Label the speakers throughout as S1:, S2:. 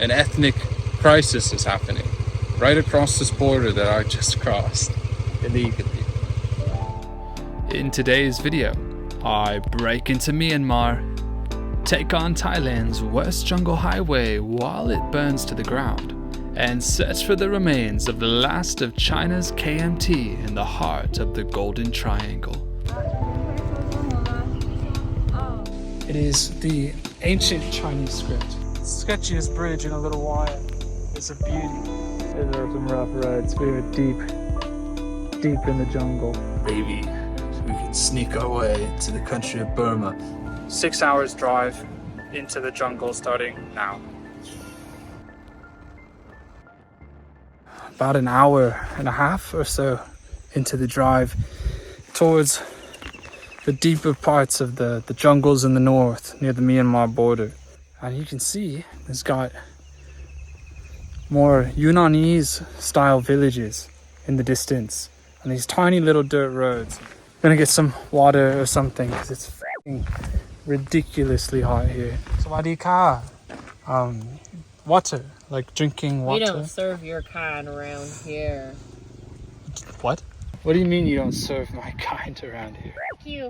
S1: an ethnic crisis is happening right across this border that I just crossed illegally. In today's video, I break into Myanmar, take on Thailand's worst jungle highway while it burns to the ground, and search for the remains of the last of China's KMT in the heart of the Golden Triangle. It is the ancient Chinese script. Sketchiest bridge in a little while. It's a beauty. These are some rough roads. We were deep in the jungle. Maybe we can sneak our way to the country of Burma. 6 hours drive into the jungle starting now. About an hour and a half or so into the drive towards the deeper parts of the jungles in the north near the Myanmar border. And you can see it's got more Yunnanese style villages in the distance and these tiny little dirt roads. I'm gonna get some water or something because it's fucking ridiculously hot here. Sawadee ka. Water, like drinking water.
S2: We don't serve your kind around here.
S1: What? What do you mean you don't serve my kind around here?
S2: Fuck you.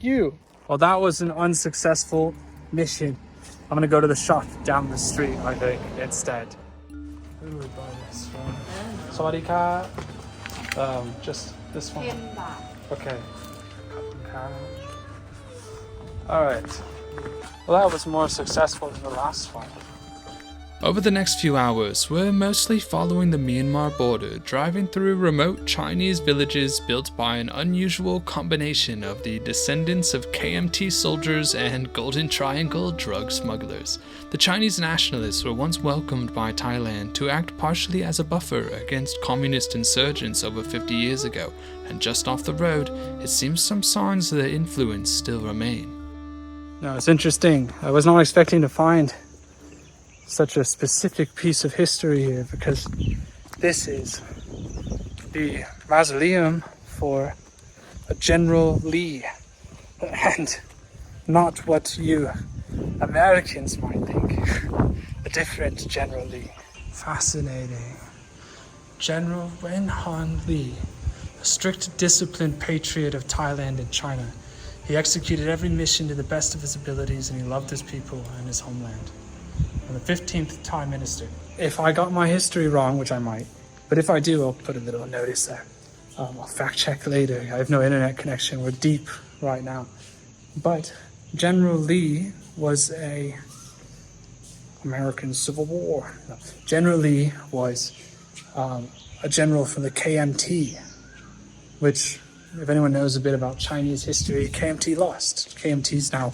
S1: You. Well, that was an unsuccessful mission. I'm gonna go to the shop down the street, I think, instead. Who would buy this from? Sawadee ka. Just this one. Okay. Alright. Well, that was more successful than the last one. Over the next few hours, we're mostly following the Myanmar border, driving through remote Chinese villages built by an unusual combination of the descendants of KMT soldiers and Golden Triangle drug smugglers. The Chinese nationalists were once welcomed by Thailand to act partially as a buffer against communist insurgents over 50 years ago, and just off the road, it seems some signs of their influence still remain. No, it's interesting. I was not expecting to find such a specific piece of history here, because this is the mausoleum for a General Lee, and not what you Americans might think, a different General Lee. Fascinating. General Wen Han Lee, a strict, disciplined patriot of Thailand and China. He executed every mission to the best of his abilities, and he loved his people and his homeland. And the 15th Thai minister. If I got my history wrong, which I might, but if I do, I'll put a little notice there. I'll fact check later. I have no internet connection. We're deep right now. But General Lee was a American Civil War. No. General Lee was a general from the KMT, which, if anyone knows a bit about Chinese history, KMT lost. KMT's now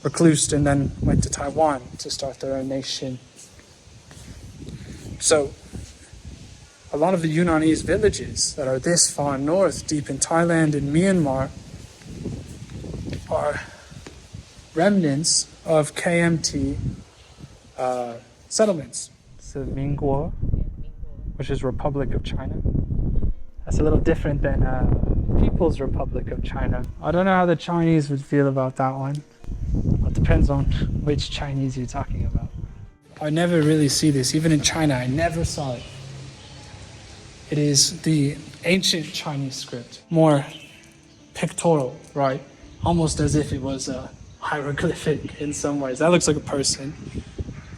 S1: reclused and then went to Taiwan to start their own nation. So a lot of the Yunnanese villages that are this far north, deep in Thailand and Myanmar, are remnants of KMT settlements. So Mingguo, which is Republic of China. That's a little different than People's Republic of China. I don't know how the Chinese would feel about that one. It depends on which Chinese you're talking about. I never really see this, even in China, I never saw it. It is the ancient Chinese script, more pictorial, right? Almost as if it was a hieroglyphic in some ways. That looks like a person.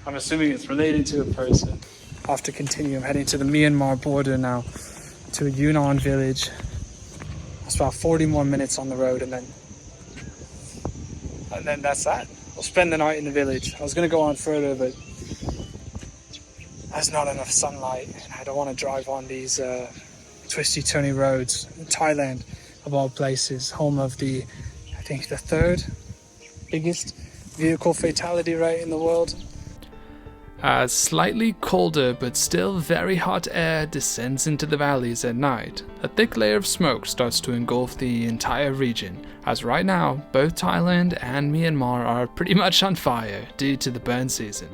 S1: I'm assuming it's related to a person. I'll have to continue. I'm heading to the Myanmar border now, to a Yunnan village. It's about 40 more minutes on the road, and then that's that. We'll spend the night in the village. I was going to go on further, but there's not enough sunlight, and I don't want to drive on these twisty-turny roads. In Thailand, of all places, home of the, I think, the third biggest vehicle fatality rate in the world. As slightly colder but still very hot air descends into the valleys at night, a thick layer of smoke starts to engulf the entire region, as right now both Thailand and Myanmar are pretty much on fire due to the burn season.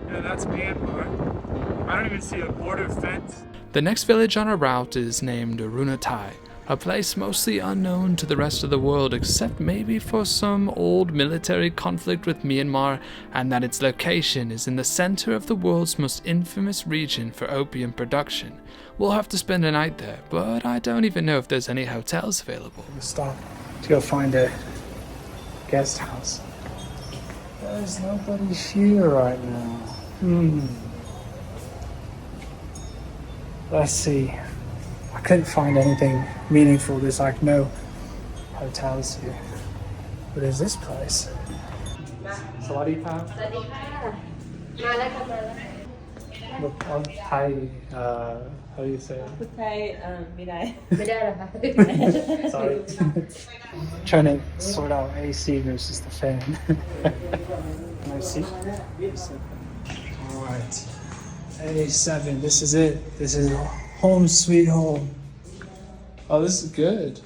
S1: Yeah, that's Myanmar. I don't even see a border fence. The next village on our route is named Arunothai, A place mostly unknown to the rest of the world except maybe for some old military conflict with Myanmar, and that its location is in the center of the world's most infamous region for opium production. We'll have to spend a night there, but I don't even know if there's any hotels available.
S3: We'll stop to go find a guest house. There's nobody here right now. Let's see. I couldn't find anything meaningful. There's like no hotels here. But there's this place. Sawadee ka. Look, Thai, how do you say it?
S2: พูดไทยไม่ได้
S3: Sorry. Trying to sort out AC versus the fan. Can I see? Alright. A7, this is it. This is home sweet home. Oh, this is good.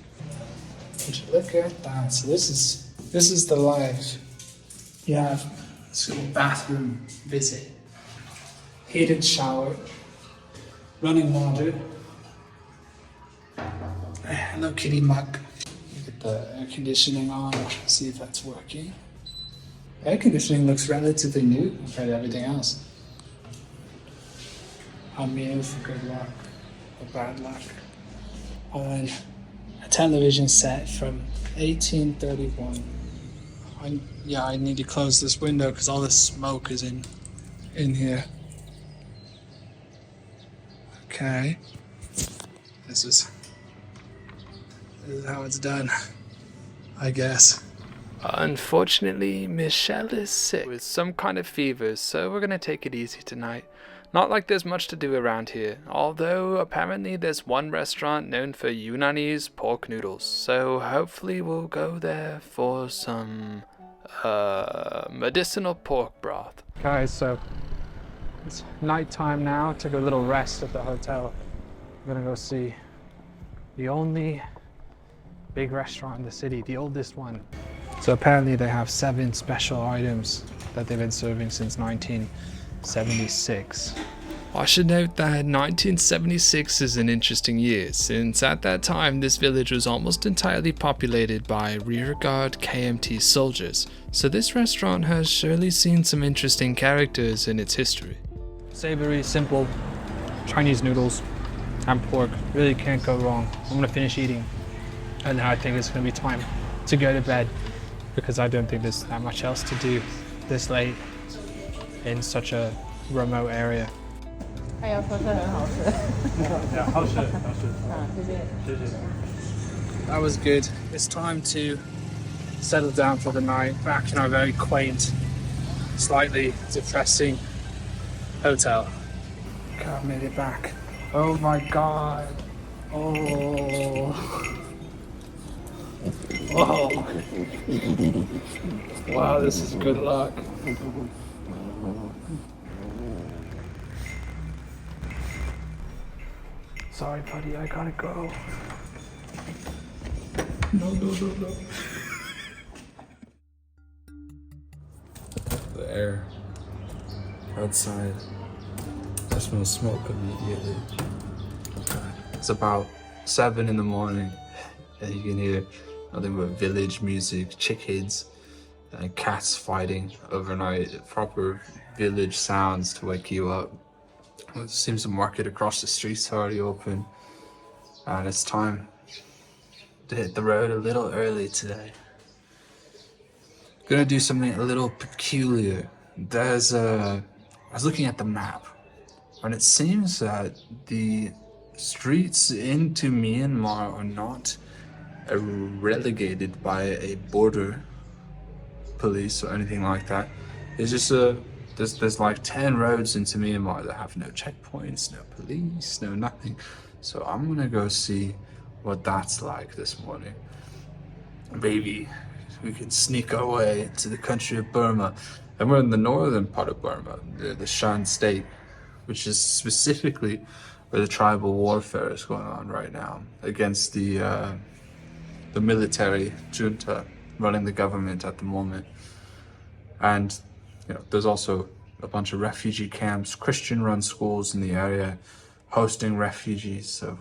S3: Would you look at that? So this is the life. You have a bathroom visit, heated shower, running water, Hello Kitty mug. Get the air conditioning on. See if that's working. Air conditioning looks relatively new compared to everything else. I'm here for good luck or bad luck. On a television set from 1831. I need to close this window because all this smoke is in here. Okay. This is how it's done, I guess.
S1: Unfortunately, Michelle is sick with some kind of fever, so we're gonna take it easy tonight. Not like there's much to do around here, although apparently there's one restaurant known for Yunnanese pork noodles, so hopefully we'll go there for some medicinal pork broth.
S3: Guys, so it's nighttime now. Took a little rest at the hotel. I'm gonna go see the only big restaurant in the city, the oldest one. So apparently they have 7 special items that they've been serving since 1976.
S1: I should note that 1976 is an interesting year, since at that time this village was almost entirely populated by rearguard KMT soldiers, so this restaurant has surely seen some interesting characters in its history.
S3: Savory, simple Chinese noodles and pork. Really can't go wrong. I'm gonna finish eating and now I think it's gonna be time to go to bed because I don't think there's that much else to do this late in such a remote area.
S2: 还要说这很好吃
S3: That was good. It's time to settle down for the night back in our very quaint, slightly depressing hotel. God, made it back. Oh my god. Oh. Oh. Wow, this is good luck. Sorry, buddy, I gotta go. No.
S4: The air outside, I smell smoke immediately.
S1: It's about 7 in the morning and you can hear nothing but village music, chickens and cats fighting overnight. Proper village sounds to wake you up. It seems the market across the street's already open and it's time to hit the road a little early today. Gonna do something a little peculiar. I was looking at the map and it seems that the streets into Myanmar are not relegated by a border police or anything like that. It's just there's like 10 roads into Myanmar that have no checkpoints, no police, no nothing. So I'm gonna go see what that's like this morning. Maybe we can sneak our way to the country of Burma. And we're in the northern part of Burma, the Shan state, which is specifically where the tribal warfare is going on right now against the military junta running the government at the moment. And there's also a bunch of refugee camps, Christian-run schools in the area hosting refugees. So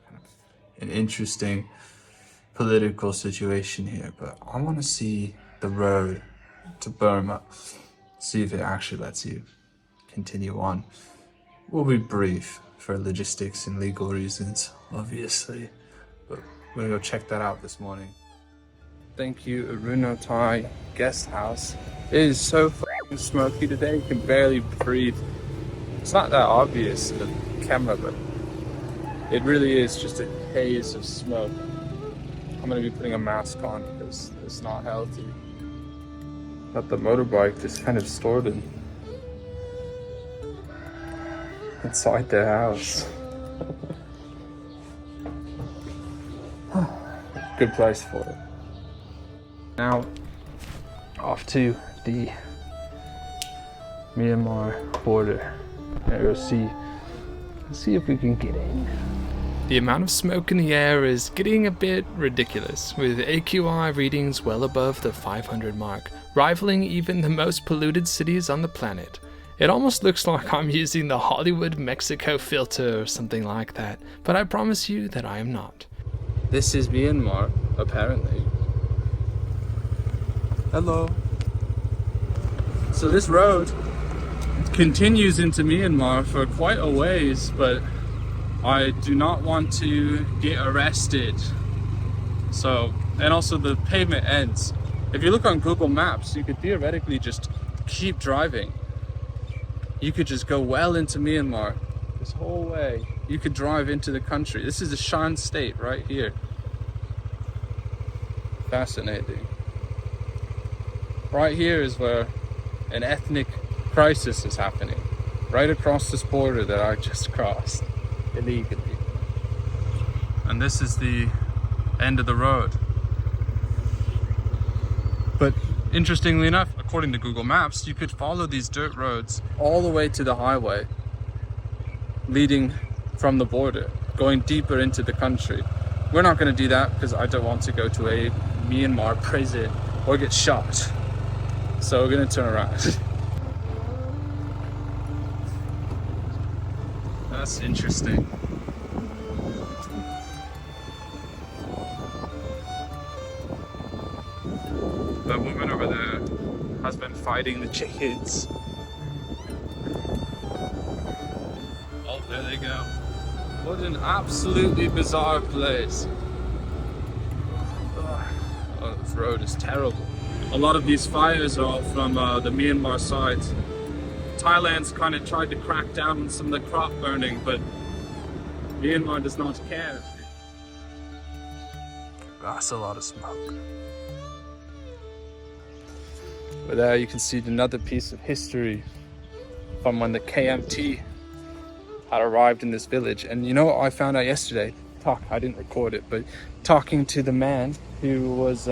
S1: kind of
S4: an interesting political situation here, but I want to see the road to Burma, see if it actually lets you continue on. We'll be brief for logistics and legal reasons, obviously, but we're gonna go check that out this morning. Thank you, Arunothai guest house. It is so fucking smoky today, you can barely breathe. It's not that obvious in the camera, but it really is just a haze of smoke. I'm gonna be putting a mask on because it's not healthy. Got the motorbike just kind of stored inside their house. Good place for it. Now, off to the Myanmar border. We'll see if we can get in.
S1: The amount of smoke in the air is getting a bit ridiculous, with AQI readings well above the 500 mark, rivaling even the most polluted cities on the planet. It almost looks like I'm using the Hollywood Mexico filter or something like that, but I promise you that I am not.
S3: This is Myanmar, apparently. Hello. So this road continues into Myanmar for quite a ways, but I do not want to get arrested. So, and also the pavement ends. If you look on Google Maps, you could theoretically just keep driving. You could just go well into Myanmar. This whole way, you could drive into the country. This is the Shan state right here. Fascinating. Right here is where an ethnic crisis is happening. Right across this border that I just crossed illegally. And this is the end of the road. But interestingly enough, according to Google Maps, you could follow these dirt roads all the way to the highway leading from the border, going deeper into the country. We're not going to do that because I don't want to go to a Myanmar prison or get shot. So we're going to turn around. That's interesting. That woman over there has been fighting the chickens. Oh, there they go. What an absolutely bizarre place. Oh, this road is terrible. A lot of these fires are all from the Myanmar side. Thailand's kind of tried to crack down on some of the crop burning, but Myanmar does not care. That's a lot of smoke. But there you can see another piece of history from when the KMT had arrived in this village. And you know what I found out yesterday? I didn't record it, but talking to the man who was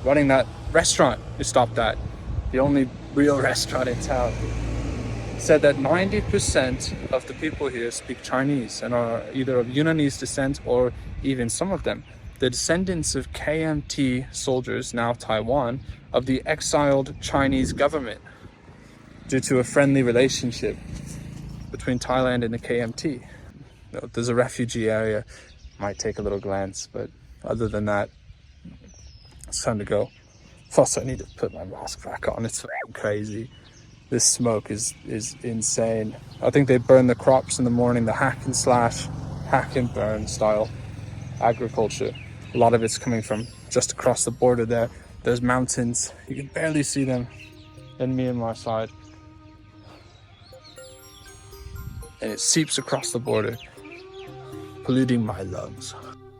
S3: running that restaurant we stopped at, the only real restaurant in town, said that 90% of the people here speak Chinese and are either of Yunnanese descent or even some of them the descendants of KMT soldiers, now Taiwan, of the exiled Chinese government due to a friendly relationship between Thailand and the KMT. There's a refugee area, might take a little glance, but other than that, it's time to go. Plus, I need to put my mask back on. It's crazy. This smoke is insane. I think they burn the crops in the morning, the hack and slash, hack and burn style agriculture. A lot of it's coming from just across the border there. There's mountains. You can barely see them in Myanmar side. And it seeps across the border, polluting my lungs.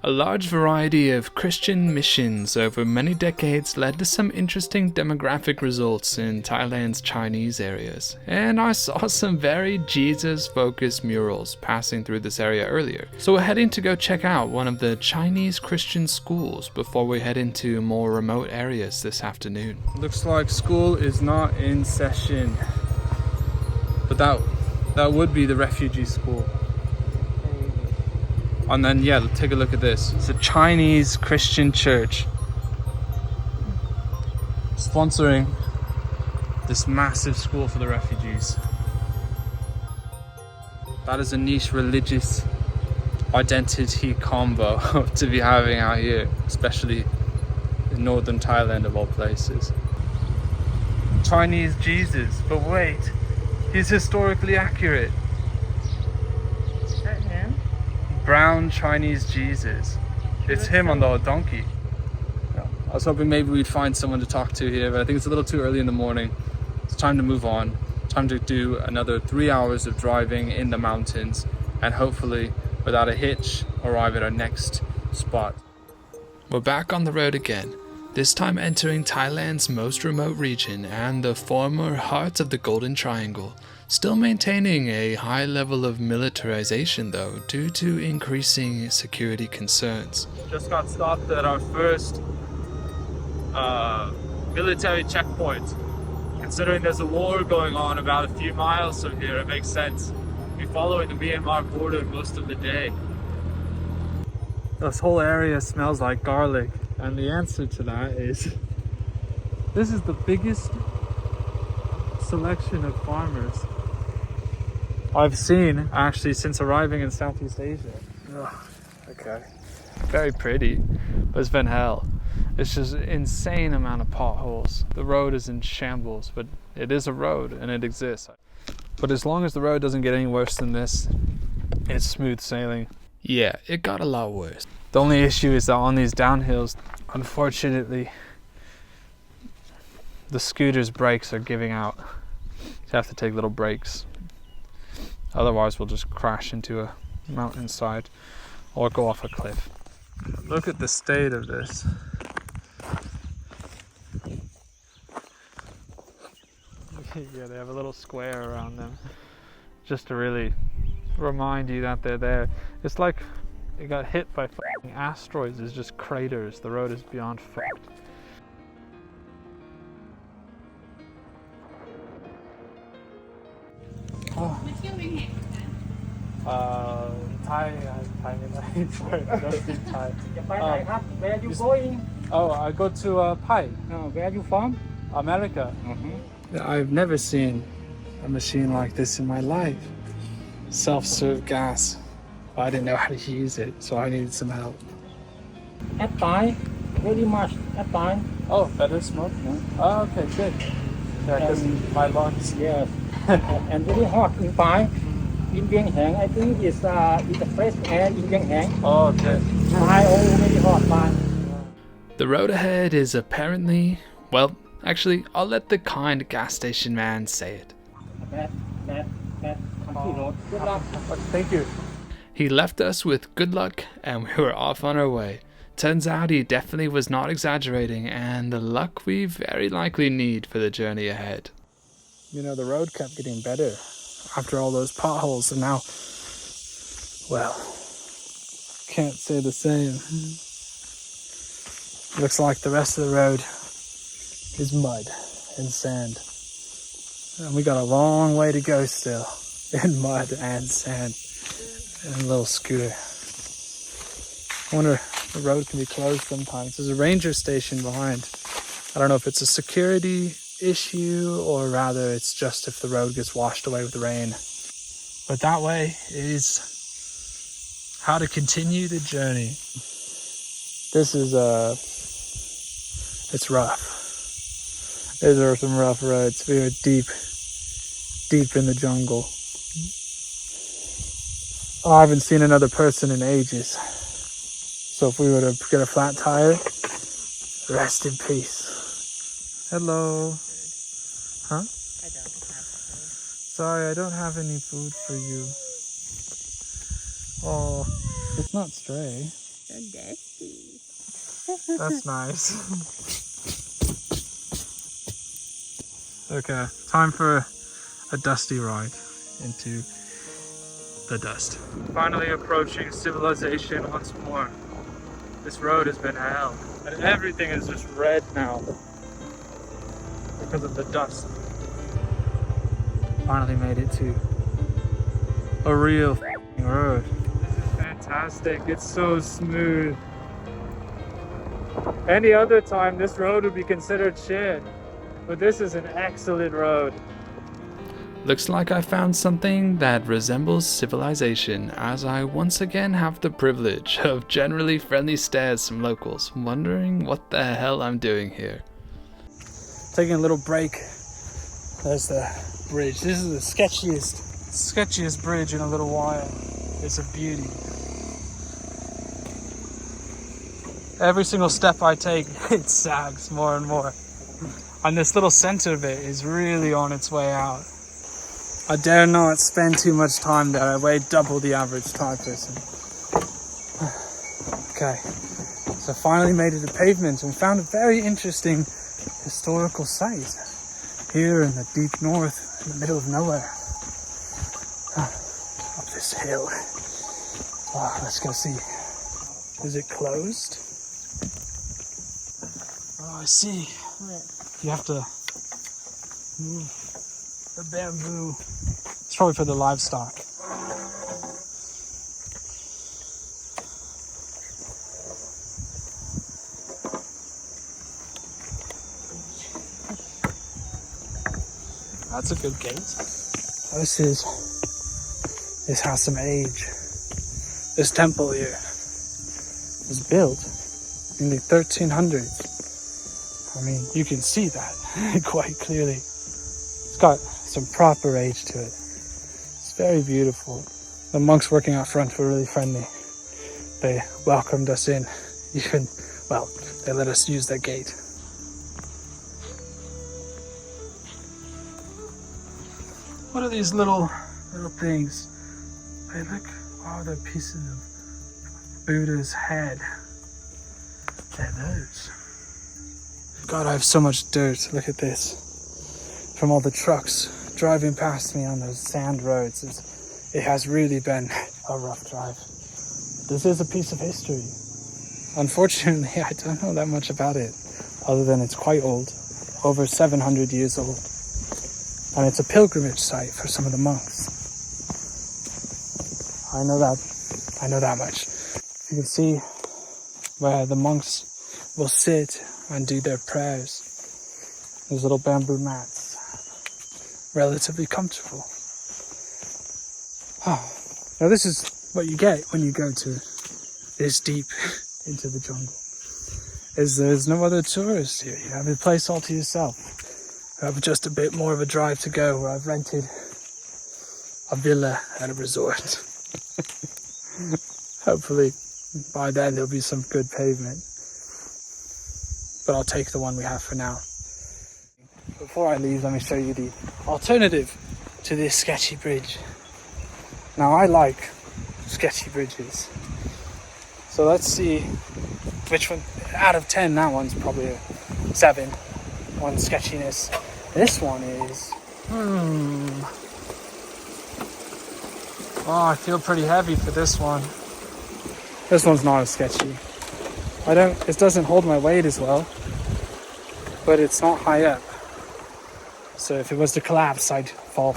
S1: A large variety of Christian missions over many decades led to some interesting demographic results in Thailand's Chinese areas, and I saw some very Jesus-focused murals passing through this area earlier. So we're heading to go check out one of the Chinese Christian schools before we head into more remote areas this afternoon.
S3: Looks like school is not in session, but that would be the refugee school. And then, yeah, take a look at this. It's a Chinese Christian church sponsoring this massive school for the refugees. That is a niche religious
S1: identity combo to be having out here, especially in Northern Thailand of all places. Chinese Jesus, but wait, he's historically accurate.
S2: That him?
S1: Brown Chinese Jesus. It's him on the donkey. I was hoping maybe we'd find someone to talk to here, but I think it's a little too early in the morning. It's time to move on. Time to do another 3 hours of driving in the mountains and hopefully, without a hitch, arrive at our next spot. We're back on the road again, this time entering Thailand's most remote region and the former heart of the Golden Triangle, still maintaining a high level of militarization though, due to increasing security concerns. Just got stopped at our first military checkpoint. Considering there's a war going on about a few miles from here, it makes sense. We're following the Myanmar border most of the day. This whole area smells like garlic, and the answer to that is this is the biggest selection of farmers I've seen actually since arriving in Southeast Asia. Ugh, okay, very pretty, but it's been hell. It's just an insane amount of potholes. The road is in shambles, but it is a road and it exists. But as long as the road doesn't get any worse than this, it's smooth sailing. Yeah, it got a lot worse. The only issue is that on these downhills, unfortunately, the scooter's brakes are giving out. You have to take little breaks. Otherwise, we'll just crash into a mountainside or go off a cliff. Look at the state of this. Yeah, they have a little square around them just to really remind you that they're there. It's like it got hit by fucking asteroids. It's just craters. The road is beyond fucked. Oh. Thai, sorry, I don't speak Thai.
S5: Where are you going?
S1: Oh, I go to Pai,
S5: Where are you from?
S1: America. I've never seen a machine like this in my life. Self-serve gas. I didn't know how to use it, so I needed some help.
S5: At Thai, very much at Thai.
S1: Oh, better smoke? No? Oh, okay, good. Yeah, because my lungs.
S5: Yes. And very hot in Thai. In Vieng Hang, I think it's the fresh air in Vieng Hang.
S1: Oh, okay.
S5: Thai, very hot Thai.
S1: The road ahead is apparently, well, actually, I'll let the kind gas station man say it.
S5: Bad country road. Good luck.
S1: Thank you. He left us with good luck and we were off on our way. Turns out he definitely was not exaggerating and the luck we very likely need for the journey ahead. You know, the road kept getting better after all those potholes and now, well, can't say the same. Looks like the rest of the road is mud and sand. And we got a long way to go still in mud and sand and a little scooter. I wonder if the road can be closed sometimes. There's a ranger station behind. I don't know if it's a security issue or rather it's just if the road gets washed away with the rain. But that way is how to continue the journey. This is it's rough. These are some rough roads. We are deep in the jungle. I haven't seen another person in ages. So if we were to get a flat tire, rest in peace. Hello. Huh?
S2: I don't have
S1: Sorry, I don't have any food for you. Oh, it's not stray.
S2: so dusty.
S1: That's nice. Okay, time for a dusty ride into the dust. Finally approaching civilization once more. This road has been hell, and everything is just red now because of the dust. Finally made it to a real road. This is fantastic. It's so smooth. Any other time this road would be considered shit, but this is an excellent road. Looks like I found something that resembles civilization, as I once again have the privilege of generally friendly stares from locals, wondering what the hell I'm doing here.
S3: Taking a little break. There's the bridge. This is the sketchiest bridge in a little while. It's a beauty. Every single step I take, it sags more and more. And this little center of it is really on its way out. I dare not spend too much time there. I weigh double the average Thai person. Okay, so finally made it to pavement and found a very interesting historical site here in the deep north, in the middle of nowhere. Up this hill. Oh, let's go see. Is it closed? Oh, I see. You have to move the bamboo. It's probably for the livestock. That's a good gate. This has some age. This temple here was built in the 1300s. I mean, you can see that quite clearly. It's got some proper age to it. It's very beautiful. The monks working out front were really friendly. They welcomed us in. They let us use their gate. What are these little things? They're pieces of Buddha's head. They're those. God, I have so much dirt. Look at this. From all the trucks driving past me on those sand roads. It has really been a rough drive. This is a piece of history. Unfortunately, I don't know that much about it, other than it's quite old, over 700 years old. And it's a pilgrimage site for some of the monks. I know that much. You can see where the monks will sit and do their prayers. Those little bamboo mats. Relatively comfortable. Now this is what you get when you go to this deep into the jungle. There's no other tourists here. You have a place all to yourself. I have just a bit more of a drive to go where I've rented a villa at a resort. Hopefully by then there'll be some good pavement. But I'll take the one we have for now. Before I leave, let me show you the alternative to this sketchy bridge. Now I like sketchy bridges. So let's see which one, out of 10, that one's probably a 7 on sketchiness. This one is, oh, I feel pretty heavy for this one. This one's not as sketchy. It doesn't hold my weight as well, but it's not high up. So if it was to collapse, I'd fall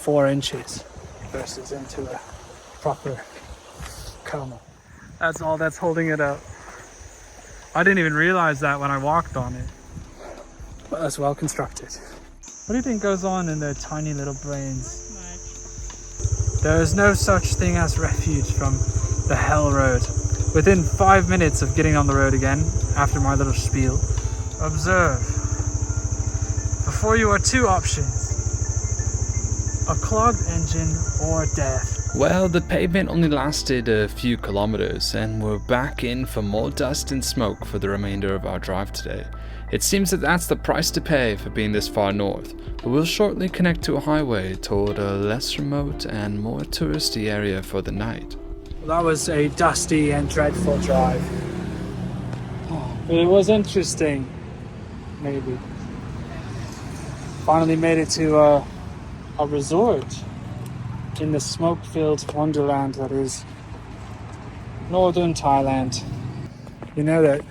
S3: 4 inches versus into a proper coma. That's all that's holding it up. I didn't even realize that when I walked on it. But that's well constructed. What do you think goes on in their tiny little brains? There is no such thing as refuge from the hell road. Within 5 minutes of getting on the road again, after my little spiel, observe. Before you are 2 options. A clogged engine or death.
S1: Well, the pavement only lasted a few kilometers, and we're back in for more dust and smoke for the remainder of our drive today. It seems that that's the price to pay for being this far north, but we'll shortly connect to a highway toward a less remote and more touristy area for the night.
S3: Well, that was a dusty and dreadful drive. But it was interesting, maybe. Finally made it to a resort in the smoke-filled wonderland that is Northern Thailand. You know that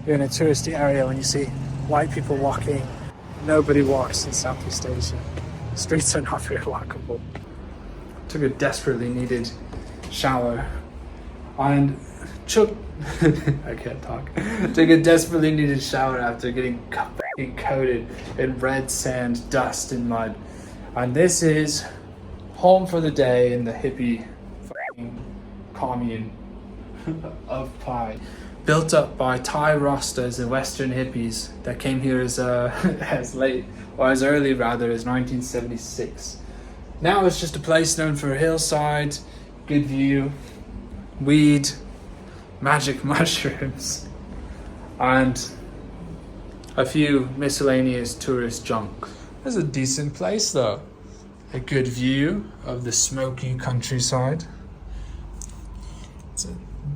S3: you're in a touristy area when you see white people walking. Nobody walks in Southeast Asia. The streets are not very walkable. Took a desperately needed shower and I can't talk. Took a desperately needed shower after getting cut back. coated in red sand, dust, and mud. And this is home for the day in the hippie commune of Pai. Built up by Thai Rastas and Western hippies that came here as as early as 1976. Now it's just a place known for hillsides, good view, weed, magic mushrooms, and a few miscellaneous tourist junk. It's a decent place though. A good view of the smoky countryside. It's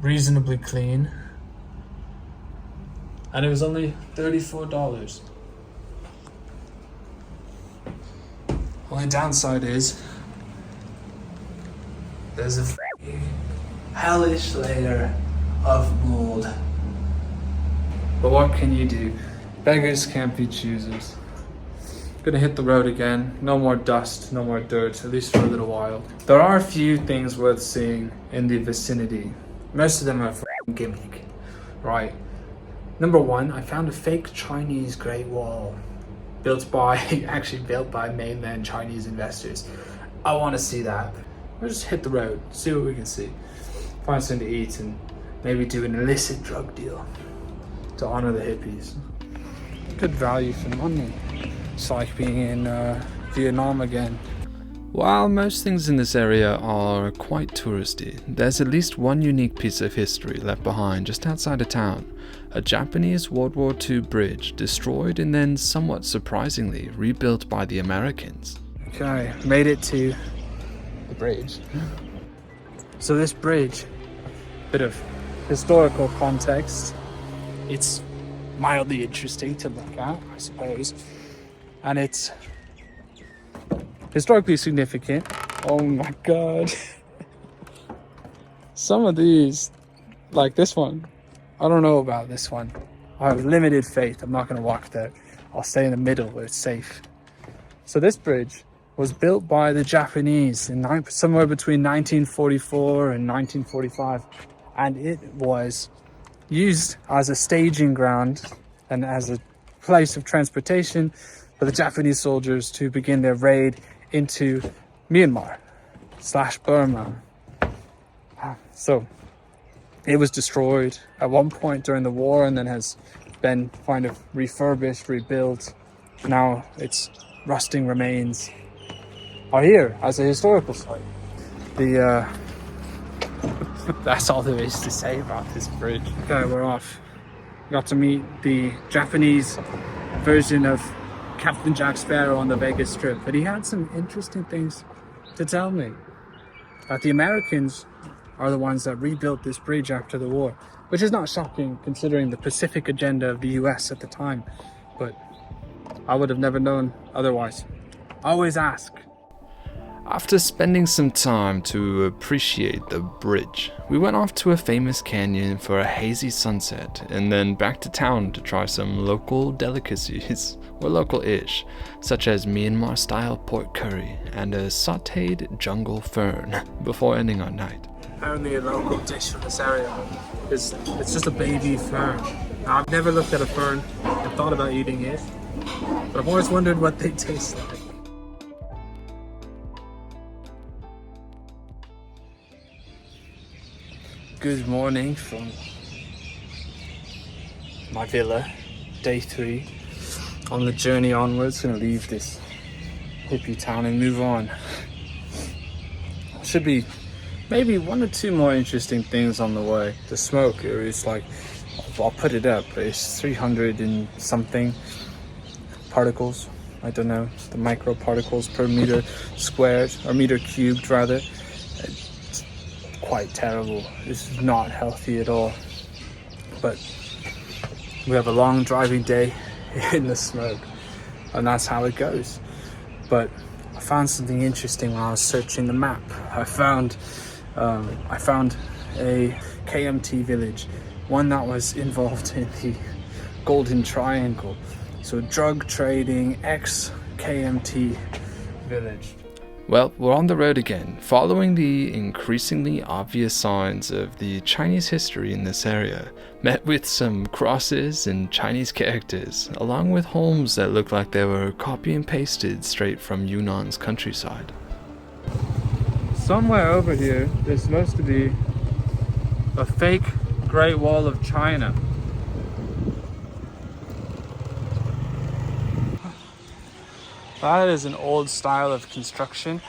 S3: reasonably clean. And it was only $34. Only downside is there's a hellish layer of mold. But what can you do? Beggars can't be choosers. Gonna hit the road again. No more dust, no more dirt, at least for a little while. There are a few things worth seeing in the vicinity. Most of them are gimmick, right? Number one, I found a fake Chinese Great Wall built by mainland Chinese investors. I want to see that. We'll just hit the road, see what we can see. Find something to eat and maybe do an illicit drug deal to honor the hippies. Good value for money. It's like being in Vietnam again.
S1: While most things in this area are quite touristy, there's at least one unique piece of history left behind just outside of town. A Japanese World War II bridge destroyed and then somewhat surprisingly rebuilt by the Americans.
S3: Okay, made it to the bridge. So this bridge, bit of historical context, it's mildly interesting to look at, I suppose. And it's historically significant. Oh my god. Some of these, like this one, I don't know about this one. I have limited faith. I'm not going to walk there. I'll stay in the middle where it's safe. So this bridge was built by the Japanese in somewhere between 1944 and 1945. And it was used as a staging ground and as a place of transportation for the Japanese soldiers to begin their raid into Myanmar/Burma. So it was destroyed at one point during the war and then has been kind of refurbished, rebuilt. Now its rusting remains are here as a historical site. That's all there is to say about this bridge. Okay, we're off. Got to meet the Japanese version of Captain Jack Sparrow on the Vegas Strip, but he had some interesting things to tell me. That the Americans are the ones that rebuilt this bridge after the war, which is not shocking considering the Pacific agenda of the US at the time, but I would have never known otherwise. Always ask.
S1: After spending some time to appreciate the bridge, we went off to a famous canyon for a hazy sunset and then back to town to try some local delicacies, or local-ish, such as Myanmar-style pork curry and a sautéed jungle fern, before ending our night.
S3: Apparently a local dish from this area is it's just a baby fern. Now, I've never looked at a fern and thought about eating it, but I've always wondered what they taste like. Good morning from my villa, day 3. On the journey onwards, gonna leave this Hippy Town and move on. Should be maybe 1 or 2 more interesting things on the way. The smoke is like, I'll put it up, it's 300 and something particles. I don't know, the microparticles per meter squared, or meter cubed rather. It's quite terrible. This is not healthy at all. But we have a long driving day in the smoke, and that's how it goes. But I found something interesting when I was searching the map. I found a KMT village, one that was involved in the Golden Triangle. So drug trading, ex-KMT village.
S1: Well, we're on the road again, following the increasingly obvious signs of the Chinese history in this area, met with some crosses and Chinese characters, along with homes that look like they were copy and pasted straight from Yunnan's countryside.
S3: Somewhere over here, there's supposed to be a fake Great Wall of China. That is an old style of construction.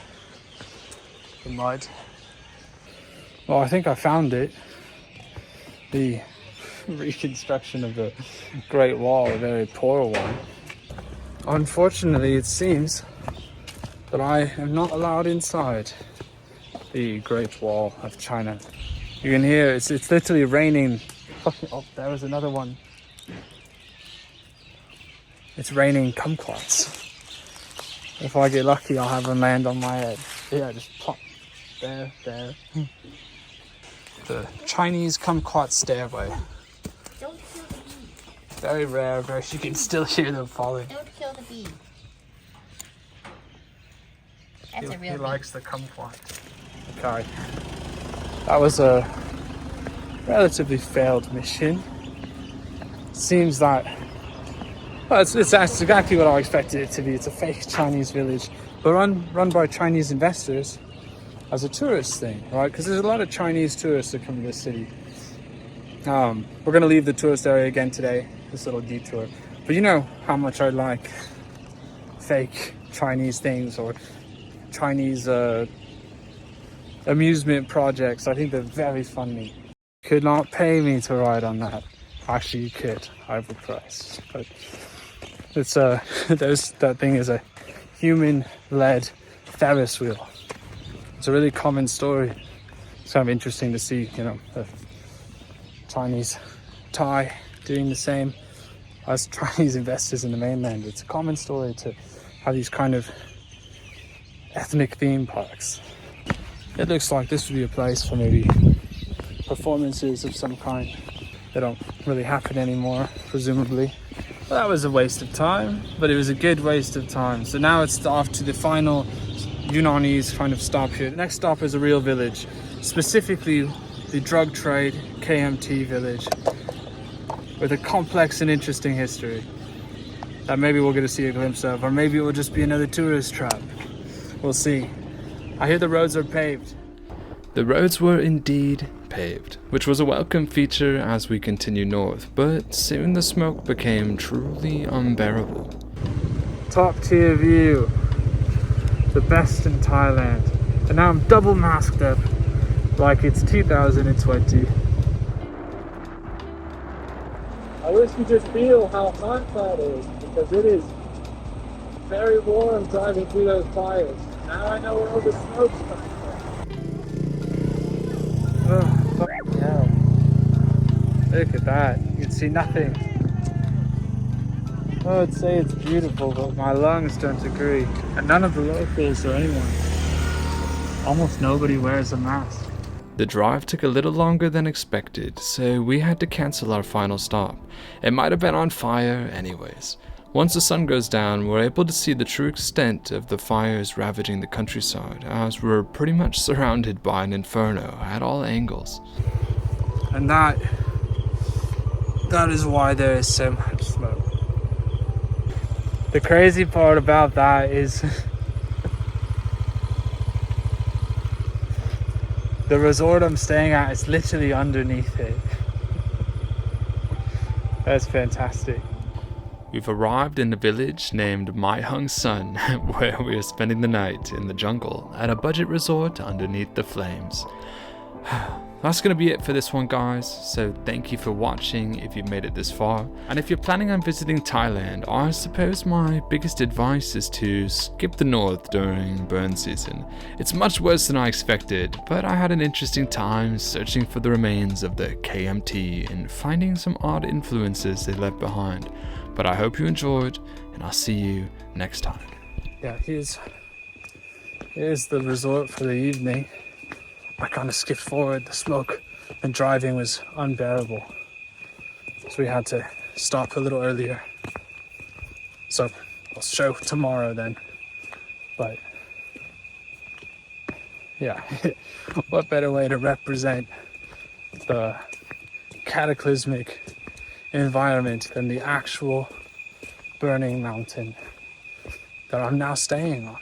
S3: The mud. Well, I think I found it. The reconstruction of the Great Wall, a very poor one. Unfortunately, it seems that I am not allowed inside the Great Wall of China. You can hear it's literally raining. Oh, there was another one. It's raining kumquats. If I get lucky, I'll have one land on my head. Yeah, just plop. There. The Chinese kumquat stairway.
S2: Don't kill the bee.
S3: Very rare, you can still hear them falling.
S2: Don't kill the bee. That's a real
S3: He
S2: bee.
S3: likes the kumquat. Okay. That was a relatively failed mission. Seems that well, it's exactly what I expected it to be. It's a fake Chinese village, but run by Chinese investors as a tourist thing, right? Because there's a lot of Chinese tourists that come to this city. We're going to leave the tourist area again today, this little detour. But you know how much I like fake Chinese things or Chinese amusement projects. I think they're very funny. You could not pay me to ride on that. Actually, you could, overpriced. But it's that thing is a human-led Ferris wheel. It's a really common story. It's kind of interesting to see, you know, the Chinese Thai doing the same as Chinese investors in the mainland. It's a common story to have these kind of ethnic theme parks. It looks like this would be a place for maybe performances of some kind. They don't really happen anymore, presumably. Well, that was a waste of time, but it was a good waste of time. So now it's off to the final Yunnanese kind of stop here. The next stop is a real village, specifically the drug trade KMT Village, with a complex and interesting history that maybe we'll get to see a glimpse of, or maybe it will just be another tourist trap. We'll see. I hear the roads are paved.
S1: The roads were indeed paved, which was a welcome feature as we continue north, but soon the smoke became truly unbearable.
S3: Top tier view. The best in Thailand. And now I'm double masked up like it's 2020. I wish you could feel how hot that is, because it is very warm driving through those fires. Now I know where all the smoke's coming from. Oh, fucking hell. Look at that. You can see nothing. I would say it's beautiful, but my lungs don't agree. And none of the locals or anyone. Almost nobody wears a mask.
S1: The drive took a little longer than expected, so we had to cancel our final stop. It might have been on fire anyways. Once the sun goes down, we're able to see the true extent of the fires ravaging the countryside, as we're pretty much surrounded by an inferno at all angles.
S3: And that is why there is so much smoke. The crazy part about that is the resort I'm staying at is literally underneath it. That's fantastic.
S1: We've arrived in a village named Mai Hung Sun, where we are spending the night in the jungle at a budget resort underneath the flames. That's going to be it for this one, guys, so thank you for watching if you've made it this far. And if you're planning on visiting Thailand, I suppose my biggest advice is to skip the north during burn season. It's much worse than I expected, but I had an interesting time searching for the remains of the KMT and finding some odd influences they left behind. But I hope you enjoyed, and I'll see you next time.
S3: Yeah, here's the resort for the evening. I kind of skipped forward. The smoke and driving was unbearable, so we had to stop a little earlier. So I'll show tomorrow then. But Yeah. What better way to represent the cataclysmic environment than the actual burning mountain that I'm now staying on?